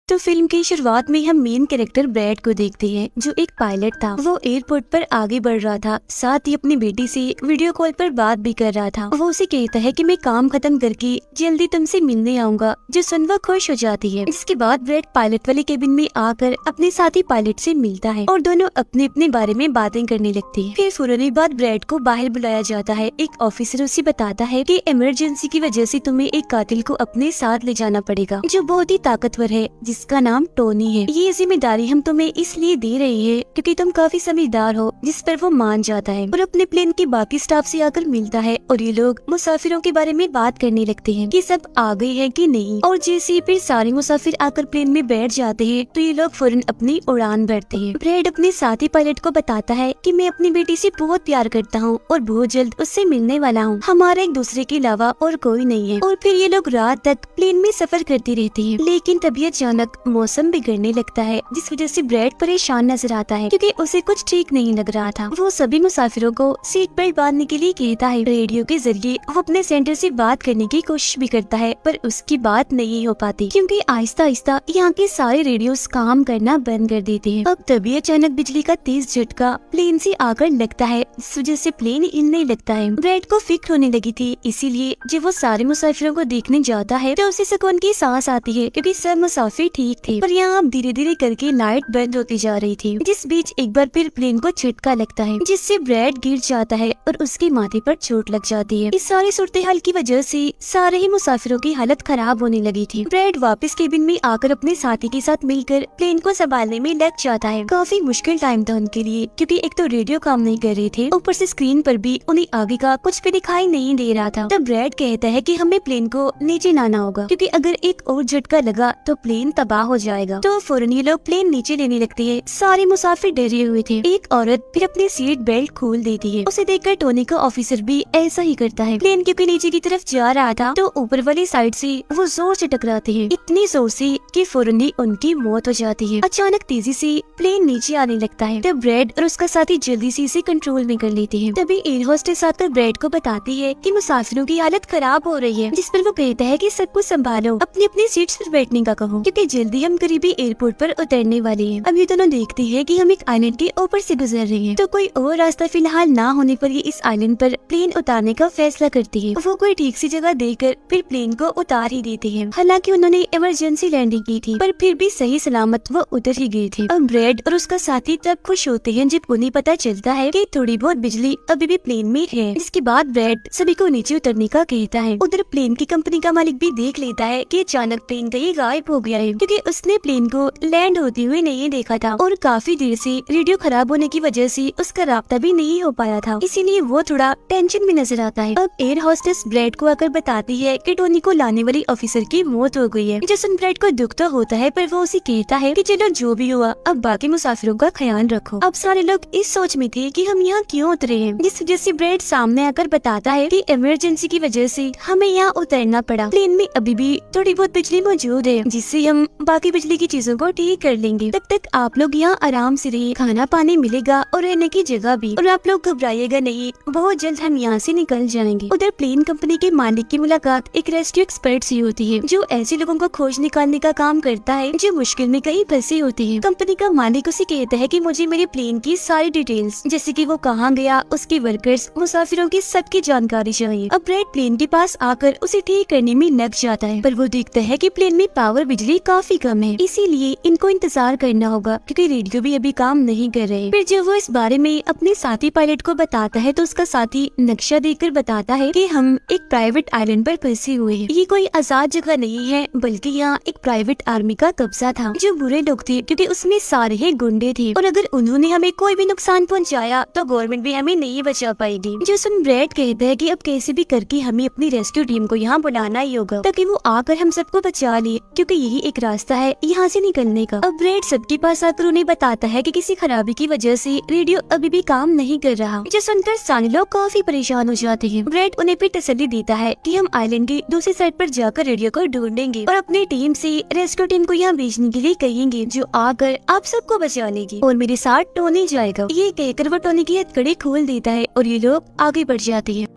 तो फिल्म की शुरुआत में हम मेन कैरेक्टर ब्रैड को देखते हैं, जो एक पायलट था। वो एयरपोर्ट पर आगे बढ़ रहा था, साथ ही अपनी बेटी से वीडियो कॉल पर बात भी कर रहा था। वो उसे कहता है कि मैं काम खत्म करके जल्दी तुमसे मिलने आऊंगा, जो सुन वो खुश हो जाती है। इसके बाद ब्रैड पायलट वाले केबिन में आकर अपने साथी पायलट से मिलता है और दोनों अपने अपने बारे में बातें करने लगते हैं। फिर फौरन बाद ब्रैड को बाहर बुलाया जाता है। एक ऑफिसर उसे बताता है कि इमरजेंसी की वजह से तुम्हें एक कातिल को अपने साथ ले जाना पड़ेगा, जो बहुत ही ताकतवर है, जिसका नाम टोनी है। ये जिम्मेदारी हम तुम्हें इसलिए दे रहे हैं क्योंकि तुम काफी समझदार हो, जिस पर वो मान जाता है और अपने प्लेन के बाकी स्टाफ से आकर मिलता है। और ये लोग मुसाफिरों के बारे में बात करने लगते हैं कि सब आ गए हैं कि नहीं। और जैसे फिर सारे मुसाफिर आकर प्लेन में बैठ जाते हैं तो ये लोग फौरन अपनी उड़ान भरते हैं। ब्रैड अपने साथी पायलट को बताता है कि मैं अपनी बेटी से बहुत प्यार करता हूँ और बहुत जल्द उससे मिलने वाला हूँ। हमारा एक दूसरे के अलावा और कोई नहीं है। और फिर ये लोग रात तक प्लेन में सफर करते रहते हैं। लेकिन तभी अचानक मौसम बिगड़ने लगता है, जिस वजह से ब्रैड परेशान नजर आता है क्योंकि उसे कुछ ठीक नहीं लग रहा था। वो सभी मुसाफिरों को सीट बेल्ट बांधने के लिए कहता है। रेडियो के जरिए वो अपने सेंटर से बात करने की कोशिश भी करता है, पर उसकी बात नहीं हो पाती क्योंकि आहिस्ता आहिस्ता यहाँ के सारे रेडियोस काम करना बंद कर देते हैं। अब तभी अचानक बिजली का तेज झटका प्लेन से आकर लगता है, इस वजह से प्लेन हिलने लगता है। ब्रैड को फिक्र होने लगी थी, इसीलिए जब वो सारे मुसाफिरों को देखने जाता है तो उसे सुकून की सांस आती है क्योंकि सब मुसाफिर ठीक थे। पर यहाँ अब धीरे धीरे करके लाइट बंद होती जा रही थी, जिस बीच एक बार फिर प्लेन को झटका लगता है, जिससे ब्रैड गिर जाता है और उसके माथे पर चोट लग जाती है। इस सारी सूरत हाल की वजह से सारे ही मुसाफिरों की हालत खराब होने लगी थी। ब्रैड वापस केबिन में आकर अपने साथी के साथ मिलकर प्लेन को संभालने में लग जाता है। काफी मुश्किल टाइम था उनके लिए क्योंकि एक तो रेडियो काम नहीं कर रहे थे, ऊपर से स्क्रीन पर भी उन्हें आगे का कुछ भी दिखाई नहीं दे रहा था। तब ब्रैड कहता है कि हमें प्लेन को नीचे लाना होगा क्योंकि अगर एक और झटका लगा तो प्लेन तबाह हो जाएगा। तो फौरन ये लोग प्लेन नीचे लेने लगते हैं। सारे मुसाफिर डरे हुए थे। एक औरत फिर अपनी सीट बेल्ट खोल देती है। उसे देखकर टोनी का ऑफिसर भी ऐसा ही करता है। प्लेन क्योंकि नीचे की तरफ जा रहा था तो ऊपर वाली साइड से वो जोर से टकराते हैं, इतनी जोर से कि फौरन ही उनकी मौत हो जाती है। अचानक तेजी से प्लेन नीचे आने लगता है। तब ब्रैड और उसका साथी जल्दी से इसे कंट्रोल में कर लेते हैं। तभी एयर होस्टेस आकर ब्रैड को बताती है कि मुसाफिरों की हालत खराब हो रही है, जिस पर वो कहता है कि सब कुछ संभालो, अपनी अपनी सीट्स पर बैठने का कहो क्योंकि जल्दी हम करीबी एयरपोर्ट पर उतरने वाले हैं। अब ये दोनों देखते हैं कि हम एक आइलैंड के ऊपर से गुजर रहे हैं, तो कोई और रास्ता फिलहाल ना होने पर ये इस आइलैंड पर प्लेन उतारने का फैसला करती है। वो कोई ठीक सी जगह देखकर फिर प्लेन को उतार ही देते हैं। हालांकि उन्होंने इमरजेंसी लैंडिंग की थी, पर फिर भी सही सलामत वो उतर ही गए थे। अब ब्रैड और उसका साथी तब खुश होते हैं जब उन्हें पता चलता है कि थोड़ी बहुत बिजली अभी भी प्लेन में है। इसके बाद ब्रैड सभी को नीचे उतरने का कहता है। उधर प्लेन की कंपनी का मालिक भी देख लेता है कि अचानक प्लेन कहीं गायब हो गया है क्योंकि उसने प्लेन को लैंड होते हुए नहीं देखा था और काफी देर से रेडियो खराब होने की वजह से उसका राब्ता भी नहीं हो पाया था, इसीलिए वो थोड़ा टेंशन में नजर आता है। अब एयर होस्टेस ब्रैड को आकर बताती है कि टोनी को लाने वाली ऑफिसर की मौत हो गई है। जो सुन ब्रैड को दुख तो होता है, पर वो उसे कहता है कि चलो जो भी हुआ अब बाकी मुसाफिरों का ख्याल रखो। अब सारे लोग इस सोच में थे कि हम यहाँ क्यों उतरे हैं, जिस वजह से ब्रैड सामने आकर बताता है कि इमरजेंसी की वजह से हमें यहाँ उतरना पड़ा। प्लेन में अभी भी थोड़ी बहुत बिजली मौजूद है, जिससे हम बाकी बिजली की चीजों को ठीक कर लेंगे। तब तक आप लोग यहाँ आराम से रहिए, खाना पानी मिलेगा और रहने की जगह भी, और आप लोग घबराइएगा नहीं, बहुत जल्द हम यहाँ से निकल जाएंगे। उधर प्लेन कंपनी के मालिक की मुलाकात एक रेस्क्यू एक्सपर्ट से होती है, जो ऐसे लोगों को खोज निकालने का काम करता है जो मुश्किल में कहीं फंसे होते हैं। कंपनी का मालिक उसे कहता है कि मुझे मेरे प्लेन की सारी डिटेल्स, जैसे कि वो कहाँ गया, उसके वर्कर्स, मुसाफिरों की सबकी जानकारी चाहिए। अब ब्रैड प्लेन के पास आकर उसे ठीक करने में लग जाता है, पर वो देखता है कि प्लेन में पावर बिजली काफी कम है, इसीलिए इनको इंतजार करना होगा क्योंकि रेडियो भी अभी काम नहीं कर रहे। फिर जब वो इस बारे में अपने साथी पायलट को बताता है तो उसका साथी नक्शा देखकर बताता है कि हम एक प्राइवेट आइलैंड पर फंसे हुए हैं। ये कोई आजाद जगह नहीं है, बल्कि यहाँ एक प्राइवेट आर्मी का कब्जा था, जो बुरे लोग थे क्योंकि उसमें सारे ही गुंडे थे और अगर उन्होंने हमें कोई भी नुकसान पहुँचाया तो गवर्नमेंट भी हमें नहीं बचा पाएगी। जो सुन ब्रैड कहता है कि अब कैसे भी करके हमें अपनी रेस्क्यू टीम को यहाँ बुलाना ही होगा ताकि वो आकर हम सबको बचा ले, क्योंकि यही एक रास्ता है यहाँ से निकलने का। अब ब्रैड सबके पास आकर उन्हें बताता है कि किसी खराबी की वजह से रेडियो अभी भी काम नहीं कर रहा, जो सुनकर सारे लोग काफी परेशान हो जाते हैं। ब्रैड उन्हें फिर तसल्ली देता है कि हम आइलैंड की दूसरी साइड पर जाकर रेडियो को ढूंढेंगे और अपनी टीम से रेस्क्यू टीम को यहाँ भेजने के लिए कहेंगे, जो आकर आप सबको बचा लेगी और मेरे साथ टोनी जाएगा। ये कहकर वो टोनी की हथकड़ी खोल देता है और ये लोग आगे बढ़ जाते हैं।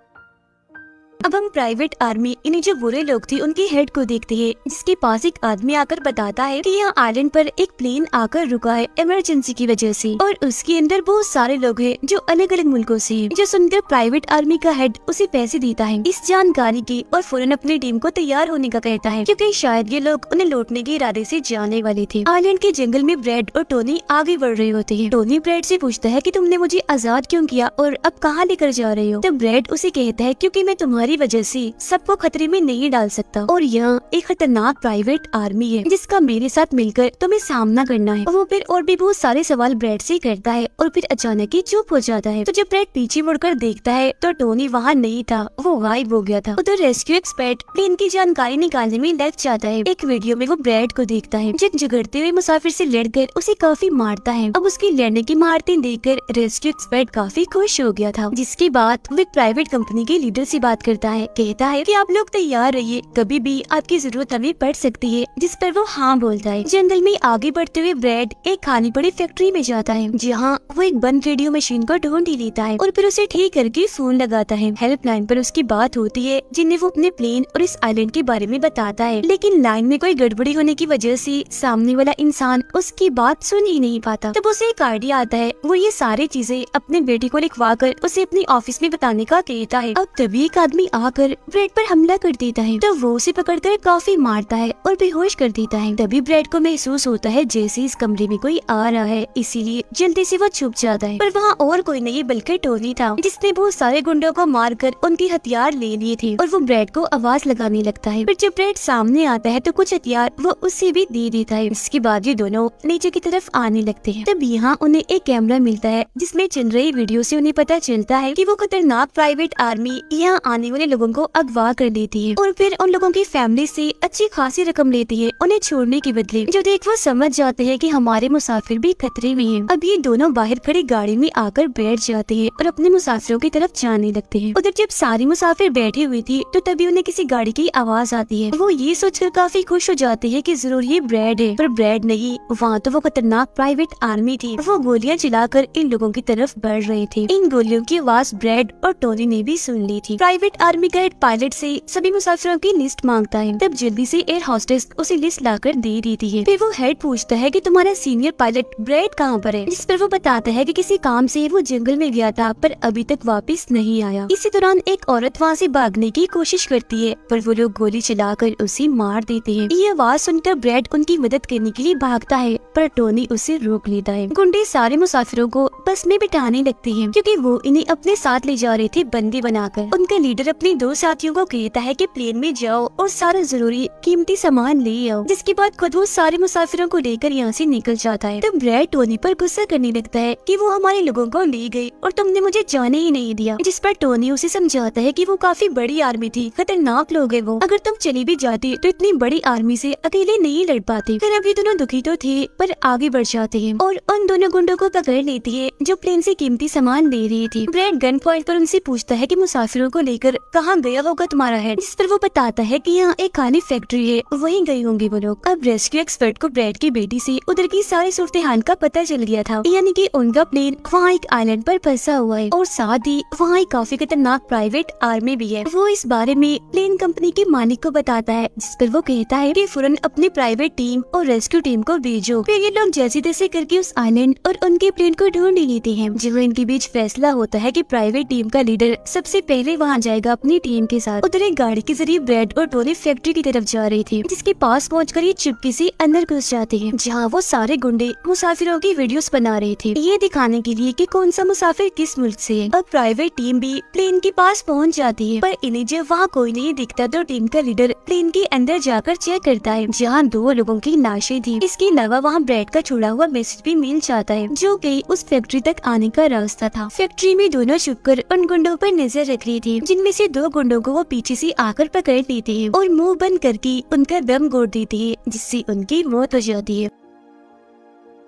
अब हम प्राइवेट आर्मी यानी जो बुरे लोग थे उनके हेड को देखते हैं, जिसके पास एक आदमी आकर बताता है कि यहाँ आइलैंड पर एक प्लेन आकर रुका है इमरजेंसी की वजह से, और उसके अंदर बहुत सारे लोग हैं जो अलग अलग मुल्कों से हैं। जो सुनकर प्राइवेट आर्मी का हेड उसे पैसे देता है इस जानकारी की और फौरन अपनी टीम को तैयार होने का कहता है, क्योंकि शायद ये लोग उन्हें लौटने के इरादे से जाने वाले थे। आइलैंड के जंगल में ब्रैड और टोनी आगे बढ़ रहे होते हैं। टोनी ब्रैड से पूछता है कि तुमने मुझे आजाद क्यों किया और अब कहाँ लेकर जा रहे हो? तो ब्रैड उसे कहता है क्योंकि मैं तुम्हारी वजह से सबको खतरे में नहीं डाल सकता, और यहाँ एक खतरनाक प्राइवेट आर्मी है जिसका मेरे साथ मिलकर तुम्हें सामना करना है। वो फिर और भी बहुत सारे सवाल ब्रैड से करता है और फिर अचानक ही चुप हो जाता है। तो जब ब्रैड पीछे मुड़कर देखता है तो टोनी वहाँ नहीं था, वो गायब हो गया था। उधर रेस्क्यू एक्सपर्ट प्लेन की जानकारी निकालने में लग जाता है। एक वीडियो में वो ब्रैड को देखता है जो झगड़ते हुए मुसाफिर से लड़कर उसे काफी मारता है। अब उसकी लड़ने की मारते देखकर रेस्क्यू एक्सपर्ट काफी खुश हो गया था, जिसके बाद वो एक प्राइवेट कंपनी के लीडर से बात करता है। कहता है कि आप लोग तैयार रहिए, कभी भी आपकी जरूरत हमें पड़ सकती है, जिस पर वो हाँ बोलता है। जंगल में आगे बढ़ते हुए ब्रैड एक खानी पड़ी फैक्ट्री में जाता है, जहाँ वो एक बंद रेडियो मशीन को ढूंढ ही लेता है और फिर उसे ठीक करके फोन लगाता है। हेल्पलाइन पर उसकी बात होती है, जिन्हें वो अपने प्लेन और इस आइलैंड के बारे में बताता है, लेकिन लाइन में कोई गड़बड़ी होने की वजह से सामने वाला इंसान उसकी बात सुन ही नहीं पाता। तब उसे एक आइडिया आता है, वो ये सारी चीजें अपने बेटे को लिखवा कर उसे अपने ऑफिस में बताने का कहता है। अब तभी एक आदमी आकर ब्रैड पर हमला कर देता है, तो वो उसे पकड़कर काफी मारता है और बेहोश कर देता है। तभी ब्रैड को महसूस होता है जैसे इस कमरे में कोई आ रहा है, इसीलिए जल्दी से वो छुप जाता है। पर वहाँ और कोई नहीं बल्कि टोनी था, जिसने बहुत सारे गुंडों को मारकर उनके हथियार ले लिए थे, और वो ब्रैड को आवाज लगाने लगता है। फिर जब ब्रैड सामने आता है तो कुछ हथियार वो उससे भी दे देता है। इसके बाद ये दोनों नीचे की तरफ आने लगते हैं। तब यहाँ उन्हें एक कैमरा मिलता है जिसमें चल रही वीडियो से उन्हें पता चलता है कि वो खतरनाक प्राइवेट आर्मी यहाँ आने वाले लोगों को अगवा कर लेती है और फिर उन लोगों की फैमिली से अच्छी खासी रकम लेती है उन्हें छोड़ने के बदले। जो देख वो समझ जाते हैं कि हमारे मुसाफिर भी खतरे में हैं। अब ये दोनों बाहर खड़ी गाड़ी में आकर बैठ जाते हैं और अपने मुसाफिरों की तरफ जाने लगते हैं। उधर जब सारे मुसाफिर बैठे हुए थे तो तभी उन्हें किसी गाड़ी की आवाज आती है। वो ये सोचकर काफी खुश हो जाते हैं कि जरूर ये ब्रैड है, पर ब्रैड नहीं, वहाँ तो वो खतरनाक प्राइवेट आर्मी थी। वो गोलियां चलाकर इन लोगों की तरफ बढ़ रहे थे। इन गोलियों की आवाज ब्रैड और टोनी ने भी सुन ली थी। प्राइवेट आर्मी का हेड पायलट से सभी मुसाफिरों की लिस्ट मांगता है। तब जल्दी से एयर होस्टेस उसे लिस्ट लाकर दे देती है। फिर वो हेड पूछता है कि तुम्हारा सीनियर पायलट ब्रैड कहाँ पर है, जिस पर वो बताता है कि किसी काम से वो जंगल में गया था पर अभी तक वापस नहीं आया। इसी दौरान एक औरत वहाँ से भागने की कोशिश करती है, पर वो लोग गोली चलाकर उसे मार देते हैं। ये आवाज सुनकर ब्रैड उनकी मदद करने के लिए भागता है, पर टोनी उसे रोक लेता है। गुंडे सारे मुसाफिरों को बस में बिठाने लगते हैं, क्योंकि वो इन्हें अपने साथ ले जा रहे थे बंदी बनाकर। उनका लीडर अपने दो साथियों को कहता है कि प्लेन में जाओ और सारा जरूरी कीमती सामान ले आओ, जिसके बाद खुद वो सारे मुसाफिरों को लेकर यहाँ से निकल जाता है। तब ब्रैड टोनी पर गुस्सा करने लगता है कि वो हमारे लोगों को ले गए और तुमने मुझे जाने ही नहीं दिया, जिस पर टोनी उसे समझाता है कि वो काफी बड़ी आर्मी थी, खतरनाक लोग हैं वो, अगर तुम चली भी जाती तो इतनी बड़ी आर्मी से अकेले नहीं लड़ पाते। फिर अभी दोनों दुखी तो थे पर आगे बढ़ जाते हैं और उन दोनों गुंडों को पकड़ लेती है जो प्लेन से कीमती सामान ले रही थी। ब्रैड गन पॉइंट पर उनसे पूछता है कि मुसाफिरों को लेकर कहाँ गया होगा तुम्हारा हेड, जिस पर वो बताता है कि यहाँ एक खाली फैक्ट्री है, वहीं गए होंगे वो लोग। अब रेस्क्यू एक्सपर्ट को ब्रैड की बेटी से उधर की सारी सूरत हाल का पता चल गया था, यानी कि उनका प्लेन वहाँ एक आइलैंड पर फंसा हुआ है और साथ ही वहाँ एक काफी खतरनाक प्राइवेट आर्मी भी है। वो इस बारे में प्लेन कंपनी के मालिक को बताता है, जिस पर वो कहता है कि फौरन अपनी प्राइवेट टीम और रेस्क्यू टीम को भेजो। फिर ये लोग जैसे तैसे करके उस आइलैंड और उनके प्लेन को ढूंढ लेते हैं। जब इनके बीच फैसला होता है कि प्राइवेट टीम का लीडर सबसे पहले वहाँ जाएगा अपनी टीम के साथ। उधर एक गाड़ी के जरिए ब्रैड और टोनी फैक्ट्री की तरफ जा रही थी, जिसके पास पहुंचकर ये चुपके से अंदर घुस जाते हैं, जहाँ वो सारे गुंडे मुसाफिरों की वीडियोस बना रहे थे, ये दिखाने के लिए कि कौन सा मुसाफिर किस मुल्क से है। अब प्राइवेट टीम भी प्लेन के पास पहुंच जाती है, पर इन्हें जब वहाँ कोई नहीं दिखता तो टीम का लीडर प्लेन के अंदर जाकर चेक करता है, जहाँ 2 लोगों की लाशें थी। इसके अलावा वहाँ ब्रैड का छुड़ा हुआ मैसेज भी मिल जाता है, जो कि उस फैक्ट्री तक आने का रास्ता था। फैक्ट्री में दोनों छुपकर उन गुंडों पर नजर रख रही थी, जिनमें से 2 गुंडों को वो पीछे से आकर पकड़ लेते हैं और मुंह बंद करके उनका दम घोट देती है, जिससे उनकी मौत हो जाती है।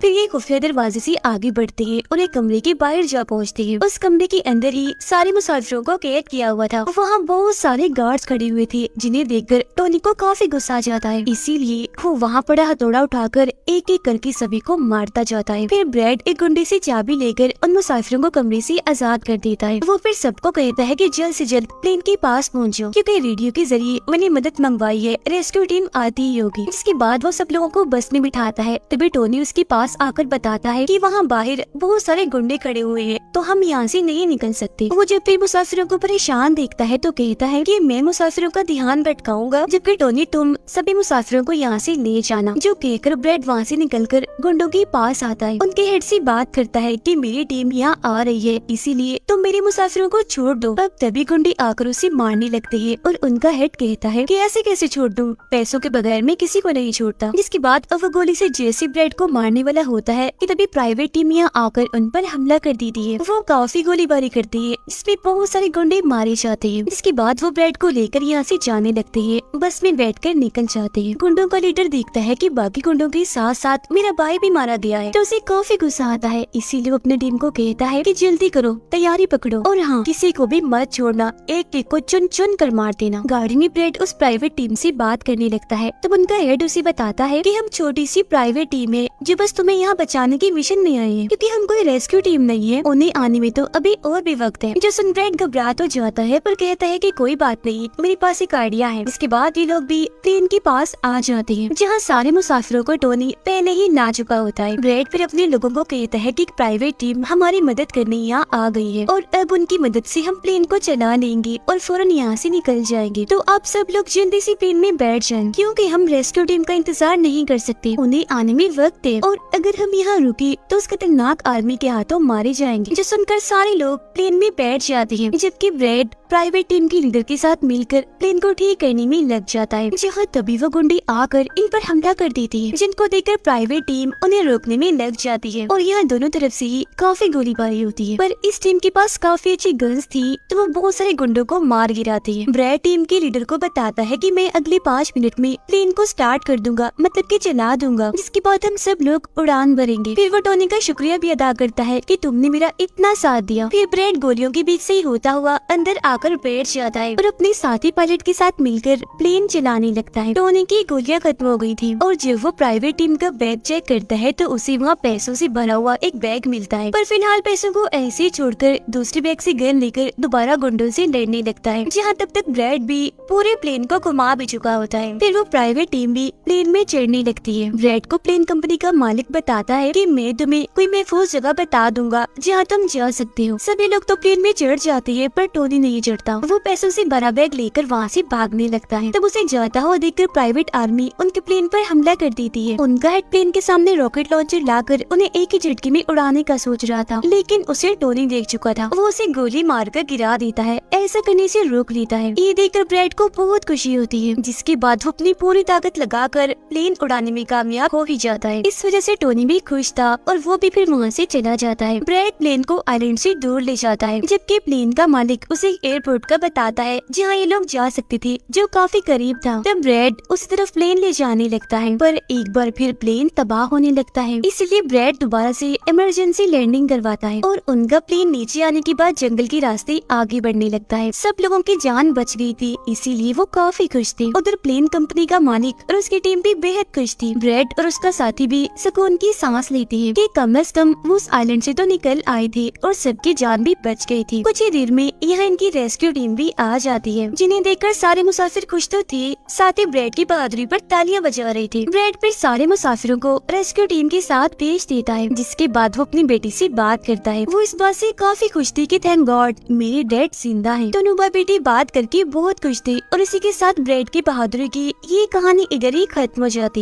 फिर ये खुफिया दरवाजे से आगे बढ़ते हैं और एक कमरे के बाहर जा पहुँचते हैं। उस कमरे के अंदर ही सारे मुसाफिरों को कैद किया हुआ था। वहाँ बहुत सारे गार्ड्स खड़े हुए थे, जिन्हें देखकर टोनी को काफी गुस्सा आ जाता है। इसीलिए वो वहाँ पड़ा हथौड़ा उठाकर एक एक करके सभी को मारता जाता है। फिर ब्रैड एक गुंडे से चाबी लेकर उन मुसाफिरों को कमरे से आजाद कर देता है। वो फिर सबको कहता है कि जल्द से जल्द प्लेन के पास पहुँचो, क्योंकि रेडियो के जरिए मैंने मदद मंगवाई है, रेस्क्यू टीम आती ही होगी। इसके बाद वो सब लोगों को बस में बिठाता है। तभी टोनी उसके पास आकर बताता है कि वहाँ बाहर बहुत सारे गुंडे खड़े हुए हैं, तो हम यहाँ से नहीं निकल सकते। वो जब भी मुसाफिरों को परेशान देखता है तो कहता है कि मैं मुसाफिरों का ध्यान भटकाऊंगा, जबकि टोनी तुम सभी मुसाफिरों को यहाँ से ले जाना। जो कहकर ब्रैड वहाँ से निकलकर गुंडों के पास आता है। उनके हेड से बात करता है कि मेरी टीम यहाँ आ रही है, इसीलिए तुम मेरे मुसाफिरों को छोड़ दो। अब तभी गुंडे आकर उसे मारने लगते हैं और उनका हेड कहता है कि ऐसे कैसे छोड़ दूं, पैसों के बगैर मैं किसी को नहीं छोड़ता। जिसके बाद अब वो गोली से जैसे ब्रैड को मारने वाला होता है कि तभी प्राइवेट टीम यहाँ आकर उन पर हमला कर देती है। वो काफी गोलीबारी करती है, जिसमें बहुत सारे गुंडे मारे जाते हैं। इसके बाद वो ब्रैड को लेकर यहाँ से जाने लगते हैं। बस में बैठकर निकल जाते हैं। गुंडों का लीडर देखता है कि बाकी गुंडों के साथ साथ मेरा भाई भी मारा गया है, तो उसे काफी गुस्सा आता है। इसीलिए वो अपनी टीम को कहता है कि जल्दी करो, तैयारी पकड़ो और हाँ, किसी को भी मत छोड़ना, एक एक को चुन चुन कर मार देना। गाड़ी में ब्रैड उस प्राइवेट टीम से बात करने लगता है। तब उनका हेड उसे बताता है कि हम छोटी सी प्राइवेट टीम है जो बस तुम्हें यहाँ बचाने की मिशन में आई है, क्योंकि हम कोई रेस्क्यू टीम नहीं है। उन्हें आने में तो अभी और भी वक्त है। जो सुन ब्रैड घबरा तो जाता है, पर कहता है कि कोई बात नहीं, मेरे पास एक आइडिया है। इसके बाद ये लोग भी प्लेन के पास आ जाते हैं, जहाँ सारे मुसाफिरों को टोनी पहले ही ला चुका होता है। ब्रैड फिर अपने लोगों को कहता है कि एक प्राइवेट टीम हमारी मदद करने यहाँ आ गई है और अब उनकी मदद से हम प्लेन को चला लेंगे और फौरन यहाँ से निकल जाएंगे। तो आप सब लोग जल्दी से प्लेन में बैठ जाएं, क्योंकि हम रेस्क्यू टीम का इंतजार नहीं कर सकते, उन्हें आने में वक्त है और अगर हम यहाँ रुके तो उस खतरनाक आर्मी के हाथों मारे जाएंगे। जो सुनकर सारे लोग प्लेन में बैठ जाते हैं, जबकि ब्रैड प्राइवेट टीम के लीडर के साथ मिलकर प्लेन को ठीक करने में लग जाता है। जहाँ तभी वो गुंडे आकर इन पर हमला कर देती है, जिनको देखकर प्राइवेट टीम उन्हें रोकने में लग जाती है और यहाँ दोनों तरफ से ही काफी गोलीबारी होती है। पर इस टीम के पास काफी अच्छी गन्स थी, तो वो बहुत सारे गुंडों को मार गिराती है। ब्रैड टीम के लीडर को बताता है कि मैं अगले 5 मिनट में प्लेन को स्टार्ट कर दूंगा, मतलब कि चला दूंगा, जिसके बाद हम सब लोग उड़ान भरेंगे। फिर वो टोनी का शुक्रिया भी अदा करता है कि तुमने मेरा इतना साथ दिया। फिर ब्रैड गोलियों के बीच से ही होता हुआ अंदर आकर बैठ जाता है और अपने साथी पायलट के साथ मिलकर प्लेन चलाने लगता है। टोनी की गोलियां खत्म हो गई थी और जब वो प्राइवेट टीम का बैग चेक करता है तो उसे वहाँ पैसों से भरा हुआ एक बैग मिलता है। पर फिलहाल पैसों को ऐसे ही छोड़कर दूसरे बैग से गन लेकर दोबारा गुंडों से लड़ने लगता है, जहाँ तब तक ब्रैड भी पूरे प्लेन को घुमा भी चुका होता है। फिर वो प्राइवेट टीम भी प्लेन में चढ़ने लगती है। ब्रैड को प्लेन कंपनी का मालिक बताता है कि मैं तुम्हें कोई महफूज जगह बता दूंगा जहाँ तुम जा सकते हो। सभी लोग तो प्लेन में चढ़ जाते हैं, पर टोनी नहीं चढ़ता। वो पैसों से भरा बैग लेकर वहाँ से भागने लगता है। तब उसे जाता हुआ देखकर प्राइवेट आर्मी उनके प्लेन पर हमला कर देती है। उनका हेड प्लेन के सामने रॉकेट लॉन्चर लाकर उन्हें एक ही झटके में उड़ाने का सोच रहा था, लेकिन उसे टोनी देख चुका था। वो उसे गोली मारकर गिरा देता है, ऐसा करने से रोक लेता है। ये देखकर ब्रैड को बहुत खुशी होती है, जिसके बाद वो अपनी पूरी ताकत लगाकर प्लेन उड़ाने में कामयाब हो ही जाता है। इस वजह से टोनी भी खुश था और वो भी फिर वहाँ से चला जाता है। ब्रैड प्लेन को आइलैंड से दूर ले जाता है, जबकि प्लेन का मालिक उसे एयरपोर्ट का बताता है जहाँ ये लोग जा सकते थे, जो काफी करीब था। तब ब्रैड उस तरफ प्लेन ले जाने लगता है, पर एक बार फिर प्लेन तबाह होने लगता है। इसलिए ब्रैड दोबारा से इमरजेंसी लैंडिंग करवाता है और उनका प्लेन नीचे आने के बाद जंगल के रास्ते आगे बढ़ने लगता है। सब लोगों की जान बच गई थी, इसीलिए वो काफी खुश थे। उधर प्लेन कंपनी का मालिक और उसकी टीम भी बेहद खुश थी। ब्रैड और उसका साथी भी सुकून की सांस लेते हैं कि कम से कम वो उस आइलैंड से तो निकल आए थे और सबकी जान भी बच गई थी। कुछ ही देर में यहाँ इनकी रेस्क्यू टीम भी आ जाती है, जिन्हें देखकर सारे मुसाफिर खुश तो थे, साथ ही ब्रैड की बहादुरी पर तालियां बजा रहे थे। ब्रैड फिर सारे मुसाफिरों को रेस्क्यू टीम के साथ भेज देता है, जिसके बाद वो अपनी बेटी से बात करता है। वो इस बात से काफी खुश थी कि थैंक गॉड मेरे डैड जिंदा हैं। दोनों भाई बेटी बात करके बहुत खुश थे और इसी के साथ ब्रैड की बहादुरी की ये कहानी इधर ही खत्म हो जाती।